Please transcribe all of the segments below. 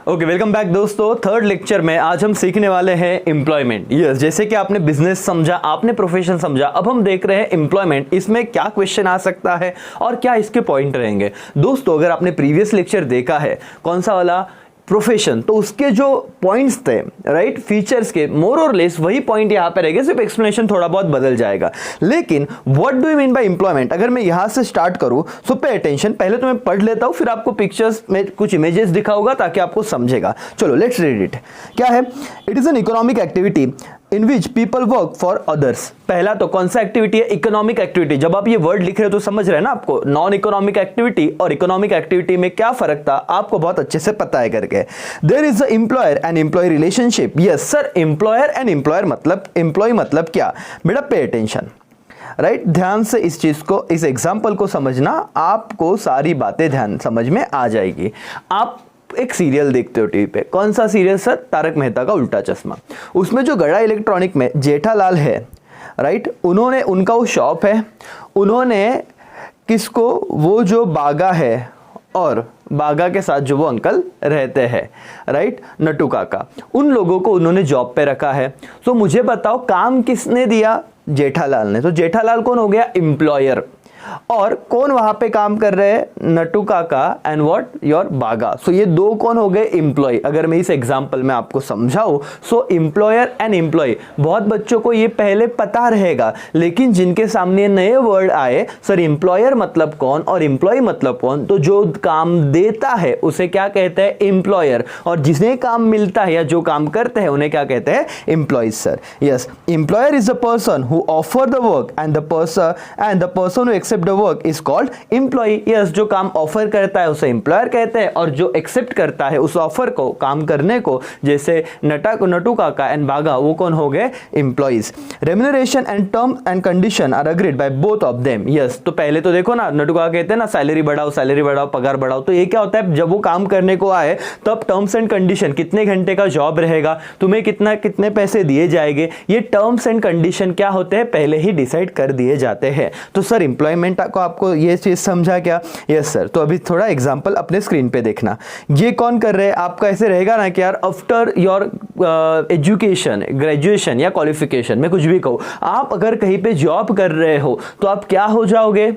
Okay, welcome back दोस्तों। Third lecture में आज हम सीखने वाले हैं एम्प्लॉयमेंट। यस, जैसे कि आपने बिजनेस समझा, आपने प्रोफेशन समझा, अब हम देख रहे हैं एम्प्लॉयमेंट। इसमें क्या क्वेश्चन आ सकता है और क्या इसके पॉइंट रहेंगे। दोस्तों, अगर आपने प्रीवियस लेक्चर देखा है, कौन सा वाला, प्रोफेशन, तो उसके जो पॉइंट्स थे, राइट, फीचर्स के, मोर और लेस वही पॉइंट यहां पे रहेंगे, सिर्फ एक्सप्लेनेशन थोड़ा बहुत बदल जाएगा। लेकिन what do you mean by employment, अगर मैं यहां से स्टार्ट करूं, सो पे अटेंशन। पहले तो मैं पढ़ लेता हूं, फिर आपको पिक्चर्स में कुछ इमेजेस दिखाऊंगा ताकि आपको समझेगा। चलो लेट्स रीड इट। क्या है? It is an economic activity in which people work for others. पहला तो कौन सा एक्टिविटी है? Economic activity. जब आप ये वर्ड लिख रहे हो तो समझ रहे हैं ना आपको, नॉन इकोनॉमिक एक्टिविटी और इकोनॉमिक एक्टिविटी में क्या फर्क था आपको बहुत अच्छे से पता है करके। There is a employer and employ relationship. Yes sir, employer and employer मतलब, एम्प्लॉय मतलब क्या बेटा? Pay attention, right. ध्यान से इस चीज को, इस एग्जाम्पल को समझना, आपको सारी बातें ध्यान समझ में आ जाएगी। आप एक सीरियल देखते हो टीवी पे, कौन सा सीरियल सर? तारक मेहता का उल्टा चश्मा। उसमें जो गड़ा इलेक्ट्रॉनिक में जेठालाल है, राइट, उन्होंने, उनका वो शॉप है, उन्होंने किसको, वो जो बागा है और बागा के साथ जो वो अंकल रहते हैं, राइट, नटू काका, उन लोगों को उन्होंने जॉब पे रखा है। तो मुझे बताओ काम किसने दिया? जेठालाल ने। तो जेठालाल कौन हो गया? एम्प्लॉयर। और कौन वहां पे काम कर रहे हैं? नटू काका एंड व्हाट, योर बागा। सो ये दो कौन हो गए? एम्प्लॉय। अगर मैं इस एग्जांपल में आपको समझाऊं, सो एम्प्लॉयर एंड एम्प्लॉय, बहुत बच्चों को ये पहले पता रहेगा, लेकिन जिनके सामने नए वर्ड आए, सर एम्प्लॉयर मतलब कौन और एम्प्लॉय मतलब कौन, तो जो काम देता है उसे क्या कहते हैं? एम्प्लॉयर। और जिन्हें काम मिलता है या जो काम करते हैं उन्हें क्या कहते हैं? Employees sir. Yes, employer is the person who offer the work and the person who accept the work is called employ. Yes, जो काम ऑफर करता है उसे एम्प्लॉयर कहते हैं, और जो एक्सेप्ट करता है उस ऑफर को, काम करने को, जैसे नटू काका एंड बागा, वो कौन हो गए? Employees. Remuneration and term and condition are agreed by both of them. Yes, तो पहले तो देखो ना, नटू काका कहते हैं ना सैलरी बढ़ाओ, पगार बढ़ाओ। तो ये क्या होता है? जब वो काम करने को आए तब टर्म्स एंड कंडीशन, कितने घंटे का जॉब रहेगा, तुम्हें कितने पैसे दिए जाएंगे, ये टर्म्स एंड कंडीशन क्या होते हैं? पहले ही डिसाइड कर दिए जाते हैं। तो सर एम्प्लॉयमेंट को आपको ये चीज समझा क्या? Yes sir. तो अभी थोड़ा एग्जांपल अपने स्क्रीन पे देखना। ये कौन कर रहे हैं? आपका ऐसे रहेगा ना कि यार आफ्टर योर एजुकेशन, ग्रेजुएशन या क्वालिफिकेशन, मैं कुछ भी कहूं, आप अगर कहीं पे जॉब कर रहे हो तो आप क्या हो जाओगे?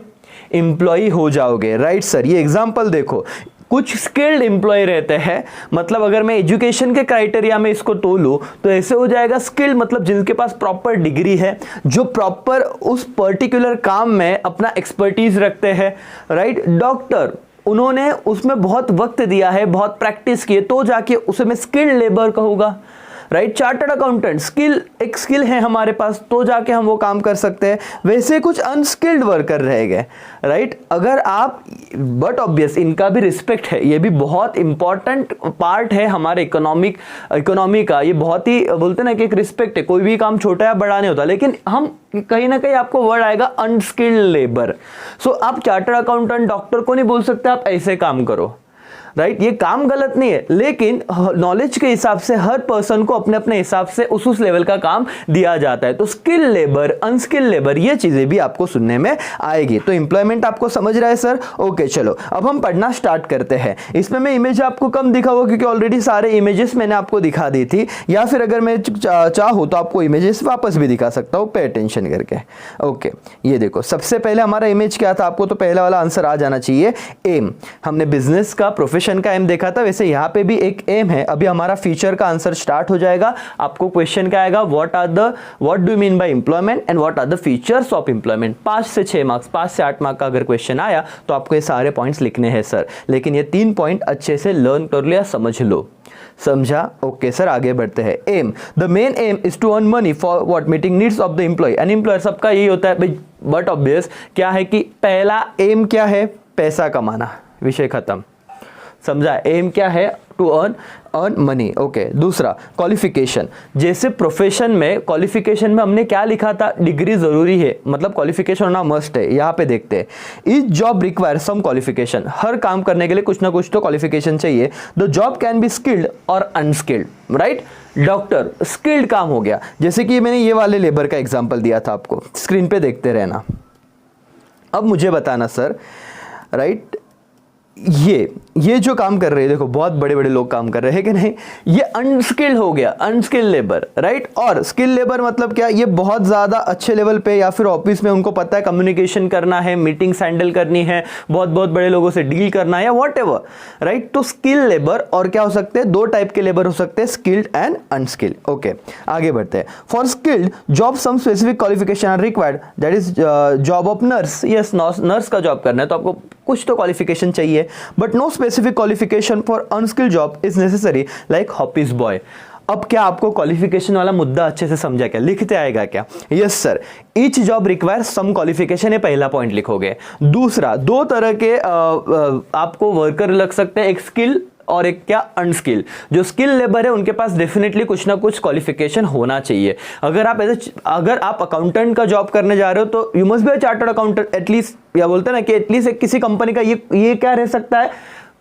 एम्प्लॉय हो जाओगे, राइट सर। ये एग्जांपल देखो, कुछ स्किल्ड एम्प्लॉय रहते हैं, मतलब अगर मैं एजुकेशन के क्राइटेरिया में इसको तोलूं तो ऐसे हो जाएगा स्किल्ड, मतलब जिनके पास प्रॉपर डिग्री है, जो प्रॉपर उस पर्टिकुलर काम में अपना एक्सपर्टीज रखते हैं, राइट। डॉक्टर, उन्होंने उसमें बहुत वक्त दिया है, बहुत प्रैक्टिस की है, तो जाके उसे मैं स्किल्ड लेबर कहूंगा, राइट। चार्टर्ड अकाउंटेंट, स्किल, एक स्किल है हमारे पास, तो जाके हम वो काम कर सकते हैं। वैसे कुछ अनस्किल्ड वर्कर रह गए, राइट। अगर आप, बट ऑब्वियस इनका भी रिस्पेक्ट है, ये भी बहुत इंपॉर्टेंट पार्ट है हमारे इकोनॉमी का। ये बहुत ही, बोलते ना कि एक रिस्पेक्ट है, कोई भी काम छोटा या बड़ा नहीं होता, लेकिन हम कहीं ना कहीं आपको वर्ड आएगा अनस्किल्ड लेबर। सो आप चार्टर्ड अकाउंटेंट, डॉक्टर को नहीं बोल सकते आप ऐसे काम करो, राइट। ये काम गलत नहीं है, लेकिन नॉलेज के हिसाब से हर पर्सन को अपने अपने हिसाब से उस लेवल का काम दिया जाता है। तो स्किल लेबर, अनस्किल लेबर, ये चीजें भी आपको सुनने में आएगी। तो एम्प्लॉयमेंट आपको समझ रहा है सर? ओके, चलो अब हम पढ़ना स्टार्ट करते हैं। इसमें मैं इमेज आपको कम दिखाऊंगा क्योंकि ऑलरेडी सारे इमेजेस मैंने आपको दिखा दी थी, या फिर अगर मैं चाहूँ तो आपको इमेजेस वापस भी दिखा सकता हूँ पे अटेंशन करके। ओके, ये देखो, सबसे पहले हमारा इमेज क्या था? आपको तो पहला वाला आंसर आ जाना चाहिए, एम। हमने बिजनेस का, प्रोफेशन का एम देखा था, वैसे यहां पे भी एक एम है। अभी हमारा फीचर का आंसर स्टार्ट हो जाएगा। आपको क्वेश्चन क्या आएगा? What do you mean by employment and what are the features of employment. 5 से 6 मार्क्स, 5 से 8 मार्क का अगर क्वेश्चन आया तो आपको ये सारे पॉइंट्स लिखने हैं सर, लेकिन ये 3 पॉइंट अच्छे से लर्न कर लिया, समझ लो, समझा? ओके सर, आगे बढ़ते हैं। Aim, the main aim is to earn money for what meeting needs of the employ and employer. सबका यही होता है भाई, बट ऑब्वियस क्या है कि पहला एम क्या है? पैसा कमाना, विषय खत्म, समझा? एम क्या है? To earn money. ओके, दूसरा क्वालिफिकेशन, जैसे प्रोफेशन में क्वालिफिकेशन में हमने क्या लिखा था? डिग्री जरूरी है, मतलब क्वालिफिकेशन होना मस्ट है। यहाँ पे देखते हैं, each job require some qualification. हर काम करने के लिए कुछ ना कुछ तो क्वालिफिकेशन चाहिए। The job can be skilled और अनस्किल्ड, राइट। डॉक्टर, स्किल्ड काम हो गया, जैसे कि मैंने ये वाले लेबर का एग्जाम्पल दिया था आपको, स्क्रीन पे देखते रहना। अब मुझे बताना सर, राइट, ये जो काम कर रहे हैं, देखो बहुत बड़े बड़े लोग काम कर रहे हैं कि नहीं, ये अनस्किल्ड हो गया, अनस्किल्ड लेबर, राइट। और स्किल लेबर मतलब क्या, ये बहुत ज्यादा अच्छे लेवल पे या फिर ऑफिस में उनको पता है कम्युनिकेशन करना है, मीटिंग्स हैंडल करनी है, बहुत बहुत बड़े लोगों से डील करना है या व्हाटएवर, राइट। तो स्किल लेबर और क्या हो सकते हैं, दो टाइप के लेबर हो सकते हैं, स्किल्ड एंड अनस्किल्ड। ओके, आगे बढ़ते हैं। For skilled job some specific qualification are required, that is job of nurse. Yes, nurse का जॉब करना है तो आपको कुछ तो क्वालिफिकेशन चाहिए, but no specific qualification for unskilled job is necessary like office boy. अब क्या आपको क्वालिफिकेशन वाला मुद्दा अच्छे से समझा क्या, लिखते आएगा क्या? Yes sir, each job require some qualification, ये पहला पॉइंट लिखोगे। दूसरा, दो तरह के आपको वर्कर लग सकते हैं, एक स्किल और एक क्या, अनस्किल। जो स्किल लेबर है उनके पास डेफिनेटली कुछ ना कुछ क्वालिफिकेशन होना चाहिए। अगर आप अकाउंटेंट का जॉब करने जा रहे हो तो you must be a chartered accountant at least, या बोलते हैं ना कि एटलीस्ट किसी कंपनी का ये क्या रह सकता है,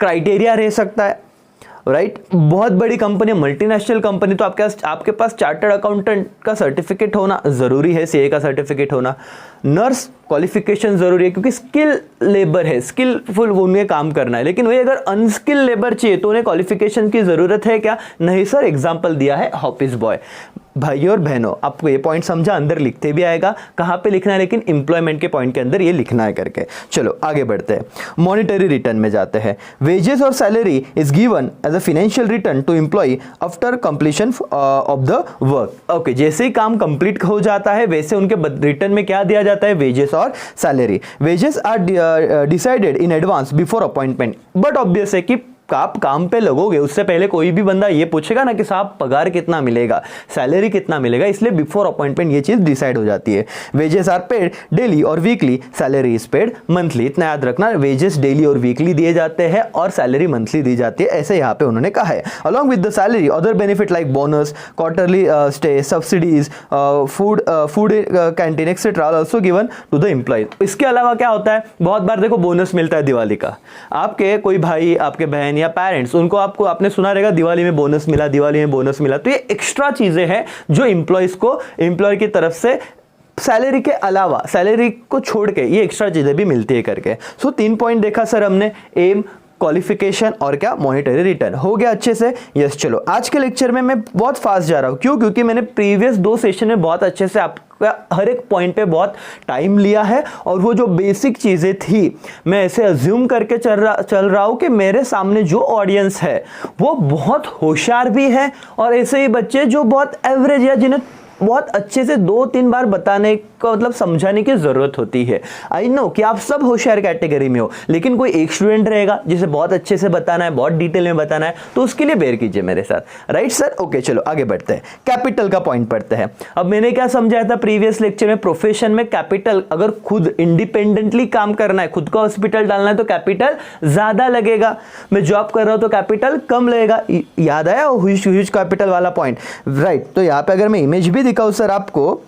क्राइटेरिया रह सकता है, राइट। बहुत बड़ी कंपनी, मल्टीनेशनल कंपनी, तो आपके पास चार्टर्ड अकाउंटेंट का सर्टिफिकेट होना जरूरी है, सीए का सर्टिफिकेट होना। नर्स क्वालिफिकेशन जरूरी है क्योंकि स्किल लेबर है, स्किलफुल उन्हें काम करना है। लेकिन वही अगर अनस्किल लेबर चाहिए तो उन्हें क्वालिफिकेशन की जरूरत है क्या? नहीं सर। एग्जांपल दिया है ऑफिस बॉय। भाइयों और बहनों, आपको ये पॉइंट समझा, अंदर लिखते भी आएगा कहां पे लिखना है, लेकिन एम्प्लॉयमेंट के पॉइंट के अंदर ये लिखना है करके। चलो आगे बढ़ते हैं, मॉनिटरी रिटर्न में जाते हैं। वेजेस और salary is given as a financial return to employ after completion of the work. Okay, जैसे ही काम कंप्लीट हो जाता है वैसे उनके रिटर्न में क्या दिया जाता है, वेजेस और salary. Wages are decided in advance before appointment, but obvious है कि आप काम पे लगोगे उससे पहले कोई भी बंदा ये पूछेगा ना कि साहब पगार कितना मिलेगा, सैलरी कितना मिलेगा, इसलिए बिफोर अपॉइंटमेंट ये चीज डिसाइड हो जाती है। वेजेस आर पेड डेली और weekly, salary is paid monthly. इतना याद रखना, वेजेस डेली और वीकली दिए जाते हैं और सैलरी मंथली दी जाती है, ऐसे यहाँ पे उन्होंने कहा है। Along with the salary other benefit like bonus, quarterly stay, subsidies, food canteen etcetera also given to the employ. इसके अलावा क्या होता है, बहुत बार देखो बोनस मिलता है दिवाली का, आपके कोई भाई, आपके बहन या पेरेंट्स, उनको आपने सुना रहेगा दिवाली में बोनस मिला, दिवाली में बोनस मिला। तो ये एक्स्ट्रा चीजें हैं जो एम्प्लॉयज को एम्प्लॉयर की तरफ से सैलरी के अलावा, सैलरी को छोड़ के ये एक्स्ट्रा चीजें भी मिलती है करके। सो 3 पॉइंट देखा सर हमने, एम, क्वालिफिकेशन और क्या, मॉनिटरी रिटर्न। हो गया अच्छे से? यस। चलो आज के लेक्चर में मैं बहुत फास्ट जा रहा हूं, क्यों? क्योंकि मैंने प्रीवियस 2 सेशन में बहुत अच्छे से आपका हर एक पॉइंट पे बहुत टाइम लिया है, और वो जो बेसिक चीजें थी मैं ऐसे अज्यूम करके चल रहा हूं कि मेरे सामने जो ऑडियंस है वो बहुत होशियार भी है, और ऐसे ही बच्चे जो बहुत एवरेज या जिन्हें बहुत अच्छे से 2-3 बार बताने का मतलब समझाने की जरूरत होती है। आई नो कि आप सब होशियार कैटेगरी में हो, लेकिन कोई एक स्टूडेंट रहेगा जिसे बहुत अच्छे से बताना है, बहुत डिटेल में बताना है, तो उसके लिए बेयर कीजिए मेरे साथ, राइट सर? ओके, चलो आगे बढ़ते हैं, कैपिटल का पॉइंट पढ़ते हैं। अब मैंने क्या समझाया था प्रीवियस लेक्चर में, प्रोफेशन में कैपिटल, अगर खुद इंडिपेंडेंटली काम करना है, खुद का हॉस्पिटल डालना है तो कैपिटल ज्यादा लगेगा। मैं जॉब कर रहा हूं तो कैपिटल कम लगेगा। याद आया ह्यूज कैपिटल वाला पॉइंट, राइट? तो यहाँ पे अगर मैं इमेज भी दिखाऊं सर आपको,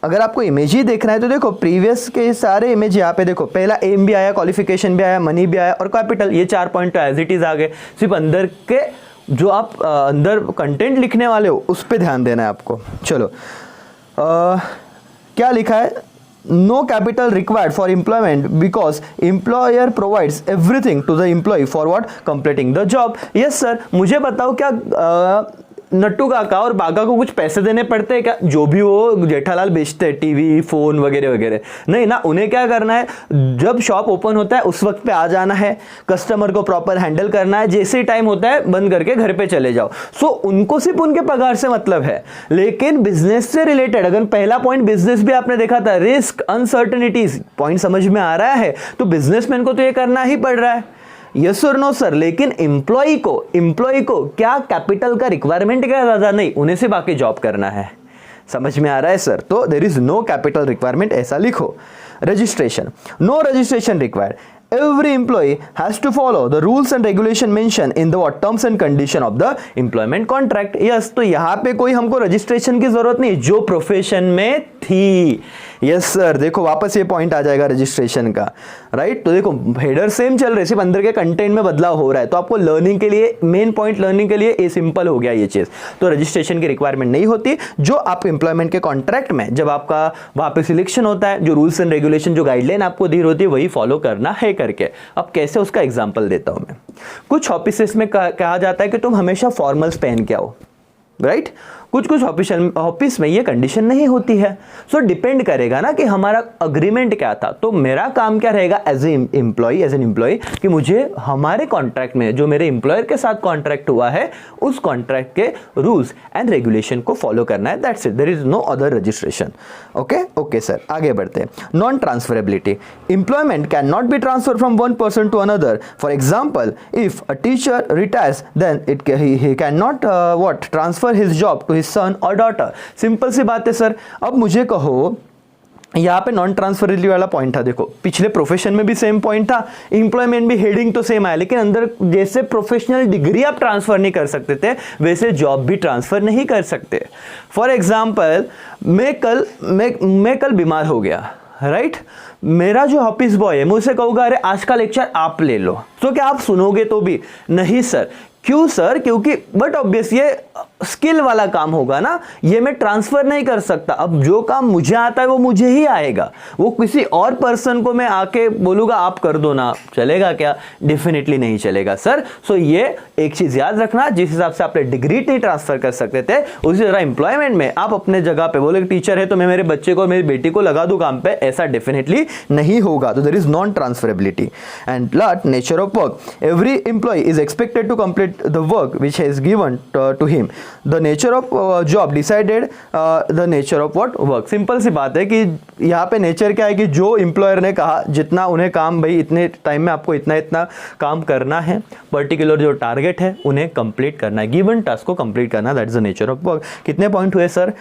अगर आपको इमेज ही देखना है तो देखो प्रीवियस के सारे इमेज यहाँ पे देखो, पहला एम भी आया, क्वालिफिकेशन भी आया, मनी भी आया और कैपिटल, ये 4 पॉइंट तो एज इट इज आ गए। सिर्फ अंदर के जो आप अंदर कंटेंट लिखने वाले हो उस पर ध्यान देना है आपको। चलो क्या लिखा है, no capital required for employment because employer provides everything to the employ for what, completing the job. Yes sir, मुझे बताओ क्या नट्टू काका और बागा को कुछ पैसे देने पड़ते हैं क्या? जो भी वो जेठालाल बेचते हैं, टीवी, फोन वगैरह वगैरह, नहीं ना। उन्हें क्या करना है, जब शॉप ओपन होता है उस वक्त पे आ जाना है, कस्टमर को प्रॉपर हैंडल करना है, जैसे ही टाइम होता है बंद करके घर पे चले जाओ। सो उनको सिर्फ उनके पगार से मतलब है, लेकिन बिजनेस से रिलेटेड, अगर पहला पॉइंट बिजनेस भी आपने देखा था, रिस्क, अनसर्टेनिटीज, पॉइंट समझ में आ रहा है, तो बिजनेसमैन को तो ये करना ही पड़ रहा है। यस और नो सर, लेकिन एम्प्लॉय को क्या कैपिटल का रिक्वायरमेंट क्या ज्यादा नहीं, उन्हें सिर्फ आके जॉब करना है। समझ में आ रहा है सर? तो there is no capital requirement, ऐसा लिखो। Registration, no registration required. Every employee has to follow the rules and regulation mentioned in the terms and condition of the employment contract. Yes, तो यहाँ पे कोई हमको रजिस्ट्रेशन की जरूरत नहीं, जो प्रोफेशन में थी। यस सर, देखो वापस ये पॉइंट आ जाएगा रजिस्ट्रेशन का, राइट। तो देखो हेडर सेम चल रहे, सिर्फ अंदर के कंटेंट में बदलाव हो रहा है। तो आपको लर्निंग के लिए, मेन पॉइंट लर्निंग के लिए ये सिंपल हो गया ये चीज। तो रजिस्ट्रेशन की रिक्वायरमेंट नहीं होती। जो आप एम्प्लॉयमेंट के कॉन्ट्रैक्ट में जब आपका वहां पे सिलेक्शन होता है, जो रूल्स एंड रेगुलेशन, जो गाइडलाइन आपको दी होती है, वही फॉलो करना है करके। अब कैसे, उसका एग्जाम्पल देता हूं मैं। कुछ ऑफिसेस में कहा जाता है कि तुम हमेशा फॉर्मल्स पहन के आओ, राइट। कुछ ऑफिस में ये कंडीशन नहीं होती है। सो डिपेंड करेगा ना कि हमारा अग्रीमेंट क्या था। तो मेरा काम क्या रहेगा एज एन एम्प्लॉय कि मुझे हमारे कॉन्ट्रैक्ट में, जो मेरे एम्प्लॉयर के साथ कॉन्ट्रैक्ट हुआ है, उस कॉन्ट्रैक्ट के रूल्स एंड रेगुलेशन को फॉलो करना है। That's it, there is no other registration. Okay sir, आगे बढ़ते हैं। Non transferability, employment can not be transfer from one person to another. For example, if a teacher retires then he cannot transfer his job to his son or daughter। Simple सी बात है sir. अब मुझे कहो, यहाँ पे non transferability वाला point था, देखो पिछले प्रोफेशन में भी सेम पॉइंट था, एम्प्लॉयमेंट भी हेडिंग तो सेम आया, लेकिन अंदर जैसे प्रोफेशनल डिग्री आप ट्रांसफर नहीं कर सकते थे, वैसे जॉब भी ट्रांसफर नहीं कर सकते। फॉर एग्जाम्पल, मैं कल बीमार हो गया, राइट। मेरा जो ऑफिस बॉय है, मुझसे कहूंगा अरे आज का लेक्चर आप ले लो, तो क्या आप सुनोगे? तो भी नहीं सर। क्यों सर? क्योंकि बट ऑब्वियस ये स्किल वाला काम होगा ना, ये मैं ट्रांसफर नहीं कर सकता। अब जो काम मुझे आता है वो मुझे ही आएगा, वो किसी और पर्सन को मैं आके बोलूंगा आप कर दो ना, चलेगा क्या? डेफिनेटली नहीं चलेगा सर। सो ये एक चीज याद रखना, जिस हिसाब से आप डिग्री नहीं ट्रांसफर कर सकते थे, उसी तरह एम्प्लॉयमेंट में आप अपने जगह पे बोले टीचर है तो मैं मेरे बच्चे को, मेरी बेटी को लगा दूं काम पे, ऐसा डेफिनेटली नहीं होगा। तो there is non transferability. And last, nature of work, every employ is expected to complete the work which is given to him. The nature of job decided the nature of what work। Simple सी बात है कि यहाँ पे nature क्या है कि जो एम्प्लॉयर ने कहा जितना उन्हें काम, भाई इतने टाइम में आपको इतना इतना काम करना है, पर्टिकुलर जो टारगेट है उन्हें कंप्लीट करना है, गिवन टास्क को कंप्लीट करना, that is the nature of work. कितने पॉइंट हुए सर?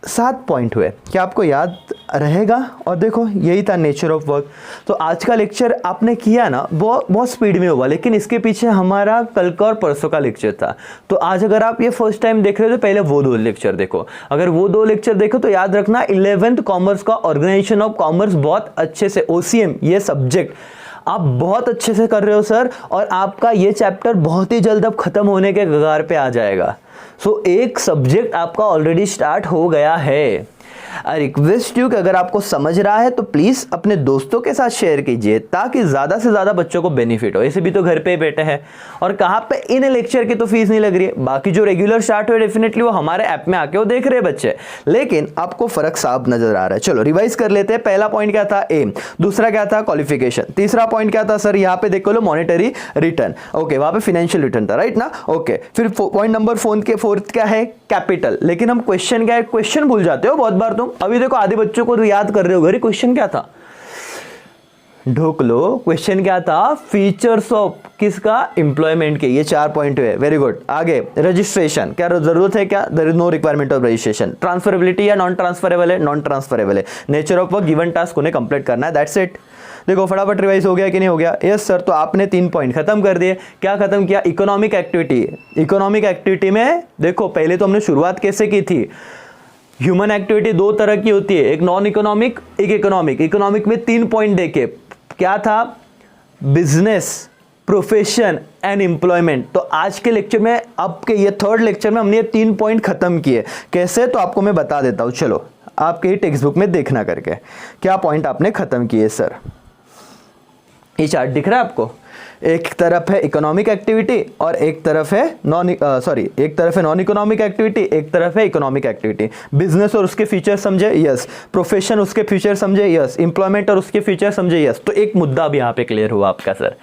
7 पॉइंट हुए। क्या आपको याद रहेगा? और देखो यही था नेचर ऑफ वर्क। तो आज का लेक्चर आपने किया ना, बहुत स्पीड में हुआ, लेकिन इसके पीछे हमारा कल का और परसों का लेक्चर था। तो आज अगर आप ये फर्स्ट टाइम देख रहे हो तो पहले वो 2 लेक्चर देखो। अगर वो 2 लेक्चर देखो तो याद रखना 11th कॉमर्स का ऑर्गेनाइजेशन ऑफ कॉमर्स बहुत अच्छे से, OCM ये सब्जेक्ट आप बहुत अच्छे से कर रहे हो सर, और आपका ये चैप्टर बहुत ही जल्द अब खत्म होने के कगार पे आ जाएगा। सो एक सब्जेक्ट आपका ऑलरेडी स्टार्ट हो गया है। आई रिक्वेस्ट यू कि अगर आपको समझ रहा है तो प्लीज अपने दोस्तों के साथ शेयर कीजिए, ताकि ज्यादा से ज्यादा बच्चों को बेनिफिट हो। ऐसे भी तो घर पे बैठे हैं, और कहाँ पे इन लेक्चर की तो फीस नहीं लग रही है। बाकी जो रेगुलर स्टार्ट हुए डेफिनेटली वो हमारे ऐप में आके वो देख रहे हैं बच्चे, लेकिन आपको फर्क साफ नजर आ रहा है। चलो रिवाइज कर लेते हैं। पहला पॉइंट क्या था? एम। दूसरा क्या था? क्वालिफिकेशन। तीसरा पॉइंट क्या था सर? यहाँ पे देखो लो, मॉनेटरी रिटर्न। ओके, वहां पे फाइनेंशियल रिटर्न था, राइट ना? ओके, फिर पॉइंट नंबर 4 क्या है? कैपिटल। लेकिन हम क्वेश्चन क्या है, क्वेश्चन भूल जाते हो बहुत बार तुम। अभी देखो आधे बच्चों को याद कर रहे हो, अरे क्वेश्चन क्या था, ढूंढ लो। क्वेश्चन क्या था? फीचर्स ऑफ किसका? एम्प्लॉयमेंट के। ये 4 पॉइंट हुए, वेरी गुड। आगे रजिस्ट्रेशन, क्या जरूरत है? क्या there is no requirement of registration. Transferability या नॉन ट्रांसफरेबल है? नॉन ट्रांसफरेबल है। Nature of work, given task उन्हें कंप्लीट करना है, दैट्स इट। देखो फटाफट रिवाइज हो गया कि नहीं हो गया? Yes sir. तो आपने 3 पॉइंट खत्म कर दिए। क्या खत्म किया? Economic activity. इकोनॉमिक एक्टिविटी में देखो पहले तो हमने शुरुआत कैसे की थी? ह्यूमन एक्टिविटी 2 तरह की होती है, एक नॉन इकोनॉमिक, एक इकोनॉमिक। इकोनॉमिक में 3 पॉइंट देखे, क्या था? Business, profession and employment. तो आज के लेक्चर में, आपके ये 3rd लेक्चर में हमने ये 3 पॉइंट खत्म किए। कैसे? तो आपको मैं बता देता हूं, चलो आपके ही टेक्स्ट बुक में देखना करके क्या पॉइंट आपने खत्म किए सर। ये चार्ट दिख रहा है आपको? एक तरफ है इकोनॉमिक एक्टिविटी और एक तरफ है एक तरफ है नॉन इकोनॉमिक एक्टिविटी, एक तरफ है इकोनॉमिक एक्टिविटी। बिजनेस और उसके फीचर समझे? यस। प्रोफेशन उसके फीचर समझे? यस। एम्प्लॉयमेंट और उसके फीचर समझे? यस। तो एक मुद्दा भी यहाँ पे क्लियर हुआ आपका सर,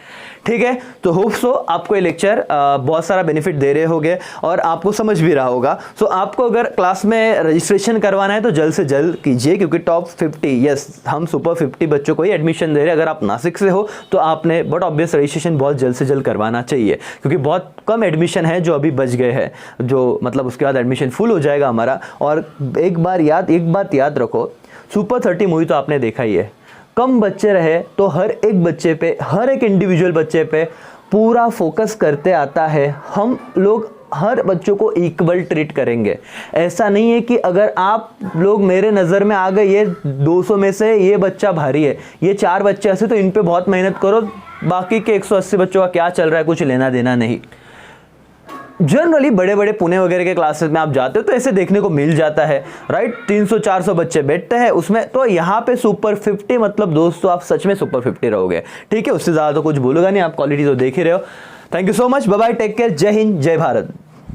ठीक है। तो होप सो आपको ये लेक्चर बहुत सारा बेनिफिट दे रहे होंगे और आपको समझ भी रहा होगा। सो आपको अगर क्लास में रजिस्ट्रेशन करवाना है तो जल्द से जल्द कीजिए, क्योंकि टॉप 50, यस, हम सुपर 50 बच्चों को ही एडमिशन दे रहे हैं। अगर आप नासिक से हो तो आपने बट ऑब्वियस रजिस्ट्रेशन बहुत जल्द से जल्द करवाना चाहिए, क्योंकि बहुत कम एडमिशन है जो अभी बच गए हैं, जो मतलब उसके बाद एडमिशन फुल हो जाएगा हमारा। और एक बात याद रखो, सुपर 30 मूवी तो आपने देखा ही है, कम बच्चे रहे तो हर एक बच्चे पे, हर एक इंडिविजुअल बच्चे पे पूरा फोकस करते आता है। हम लोग हर बच्चों को इक्वल ट्रीट करेंगे। ऐसा नहीं है कि अगर आप लोग मेरे नज़र में आ गए ये 200 में से ये बच्चा भारी है, ये 4 बच्चे ऐसे, तो इन पे बहुत मेहनत करो, बाकी के 180 बच्चों का क्या चल रहा है कुछ लेना देना नहीं। जनरली बड़े बड़े पुणे वगैरह के क्लासेस में आप जाते हो तो ऐसे देखने को मिल जाता है, राइट। 300-400 बच्चे बैठते हैं उसमें, तो यहाँ पे सुपर 50 मतलब दोस्तों आप सच में सुपर 50 रहोगे, ठीक है। उससे ज़्यादा तो कुछ बोलूंगा नहीं, आप क्वालिटी तो देख ही रहे हो। Thank you so much, bye bye, take care, जय हिंद, जय भारत।